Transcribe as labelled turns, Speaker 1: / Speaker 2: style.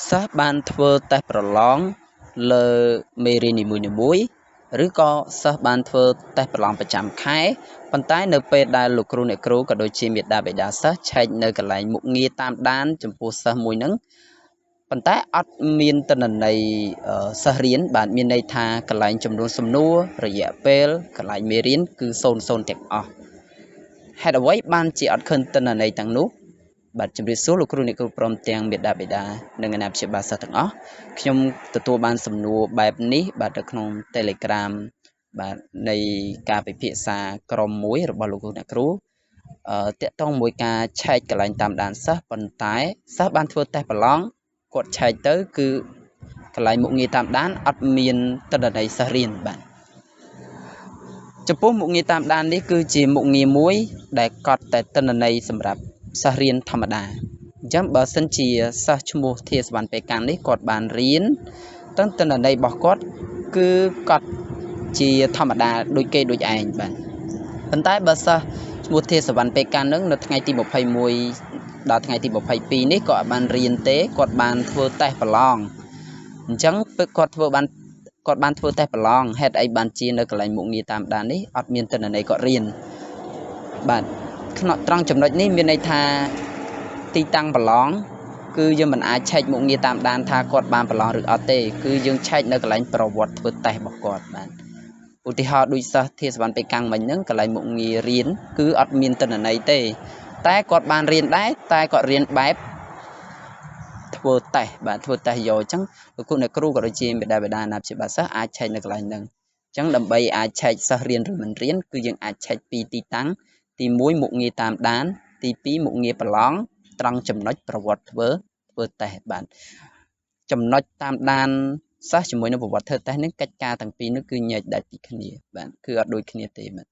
Speaker 1: សិស្សបានធ្វើតេស្តប្រឡងលើមេរៀននីមួយៗឬក៏សិស្សបានធ្វើតេស្តប្រឡងប្រចាំខែប៉ុន្តែនៅពេលដែលលោកគ្រូអ្នកគ្រូក៏ដូចជាមាតាបិតាសិស្សឆែកនៅកន្លែងមុខងារតាមដានចំពោះសិស្សមួយហ្នឹងប៉ុន្តែអត់មានទិន្នន័យសិស្សរៀនបាទមានន័យថាកន្លែងចំនួនសំណួររយៈពេលកន្លែងមេរៀនគឺ00ទាំងអស់ហេតុអ្វីបានជាអត់ឃើញទិន្នន័យទាំងនោះបាទជំរាបសួរលោកគ្រូអ្នកគ្រូព្រមទាំងមាតាបិតានិងអាណាព្យាបាលសិស្សទាំងអស់ខ្ញុំទទួលបានសំណួរបែបនេះបាទនៅក្នុង Telegram បាទនៃការពិភាក្សាក្រុមមួយរបស់លោកគ្រូអ្នកគ្រូតាក់ទងមួយការឆែកកន្លែងតាមដានសិស្សប៉ុន្តែសិស្សបានធ្វើតេស្តប្រឡងគាត់ឆែកទៅគឺកន្លែងមុខងារតាមដានអត់មានទិន្នន័យសិស្សរៀនបាទចំពោះមុខងារតាមដាននេះគឺជាមុខងារមួយដែលកត់តែទិន្នន័យសម្រាប់សិស្សរៀនធម្មតាអញ្ចឹងបើសិនជាសិស្សឈ្មោះធាសវណ្ណពេកាំងនេះគាត់បានរៀនទិន្នន័យរបស់គាត់គឺកត់ជាធម្មតាដូចគេដូចឯងបាទប៉ុន្តែបើសិស្សឈ្មោះធាសវណ្ណពេកាំងនឹងនៅថ្ងៃទី21ដល់ថ្ងៃទី22នេះក៏អត់បានរៀនទេគាត់បានធ្វើតេស្តប្រឡងអញ្ចឹងពេលគាត់បានធ្វើតេស្តប្រឡងហេតុអីបានជានៅកន្លែងមុខងារតាមដាននេះអត់មានទិន្នន័យគាត់រៀនបាទក្នុងត្រង់ចំណុចនេះមានន័យថាទីតាំងប្រឡងគឺយើងមិនអាចឆែកមុខងារតាមដានថាគាត់បានប្រឡងឬអត់ទេគឺយើងឆែកនៅកន្លែងប្រវត្តិធ្វើតេស្តរបស់គាត់បាទឧទាហរណ៍ដូចសិស្សធាសវណ្ណពេកាំងមិញហ្នឹងកន្លែងមុខងាររៀនគឺអត់មានទិន្នន័យទេតែគាត់បានរៀនដែរតែគាត់រៀនបែបធ្វើតេស្តបាទធ្វើតេស្តយកអញ្ចឹងលោកគ្រូអ្នកគ្រូក៏ដូចជាមេដាបេដាអាណាព្យាបាលសិស្សអាចឆែកនៅកន្លែងហ្នឹងអញ្ចឹងដើម្បីអាចឆែកសិស្សរៀនឬមិនរៀនគឺយើងអាចឆែកពីទីតាំងទី1មុខងារតាមដានទី2មុខងារប្រឡងត្រង់ចំណុចប្រវត្តិធ្វើតេស្តបាទចំណុចតាមដានសិស្សជាមួយនឹងប្រវត្តិធ្វើតេស្តនេះកិច្ចការទាំងពីរនេះគឺញែកដាច់ពីគ្នាបាទគឺអត់ដូចគ្នាទេបាទ